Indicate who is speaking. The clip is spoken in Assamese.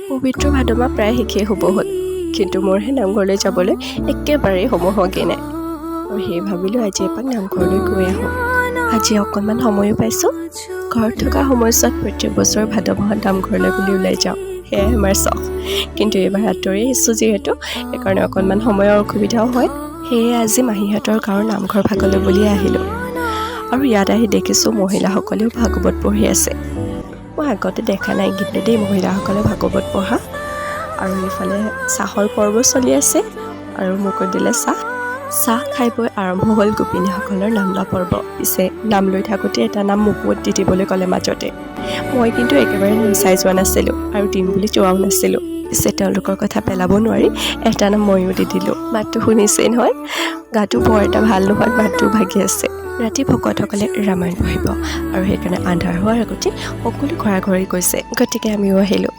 Speaker 1: পবিত্ৰ ভাদ মাহ প্ৰায় শেষেই হ'ব হ'ল, কিন্তু মোৰহে নামঘৰলৈ যাবলৈ একেবাৰেই সময় হোৱাগৈ নাই। আৰু সেই ভাবিলোঁ আজি এপাক নামঘৰলৈ গৈ আহোঁ। আজি অকণমান সময়ো পাইছোঁ। ঘৰত থকা সময়ছোৱাত প্ৰত্যেক বছৰ ভাদ মাহত নামঘৰলৈ বুলি ওলাই যাওঁ, সেয়াই আমাৰ চখ। কিন্তু এইবাৰ আঁতৰি আহিছোঁ যিহেতু, সেইকাৰণে অকণমান সময়ৰ অসুবিধাও হয়। সেয়ে আজি মাহীহঁতৰ গাঁৱৰ নামঘৰ ভাগলৈ বুলিয়ে আহিলোঁ। আৰু ইয়াত আহি দেখিছোঁ মহিলাসকলেও ভাগৱত পঢ়ি আছে। মই আগতে দেখা নাই কিন্তু দেই মহিলাসকলে ভাগৱত পঢ়া। আৰু এইফালে চাহৰ পৰ্ব চলি আছে আৰু মোকো দিলে চাহ খাই বৈ আৰম্ভ হ'ল গোপিনীসকলৰ নাম লোৱা পৰ্ব। পিছে নাম লৈ থাকোঁতে এটা নাম মোকো দি দিবলৈ ক'লে মাজতে। মই কিন্তু একেবাৰে নিচাই যোৱা নাছিলোঁ আৰু দিম বুলি যোৱাও নাছিলোঁ। পিছে তেওঁলোকৰ কথা পেলাব নোৱাৰি এটা নাম ময়ো দি দিলোঁ। মাতটো শুনিছেই নহয়, গাটো বৰ এটা ভাল নোহোৱাত মাতটো ভাগি আছে। ৰাতি ভকতসকলে ৰামায়ণ পঢ়িব আৰু সেইকাৰণে আন্ধাৰ হোৱাৰ আগতে সকলো ঘৰা ঘৰি গৈছে, গতিকে আমিও আহিলোঁ।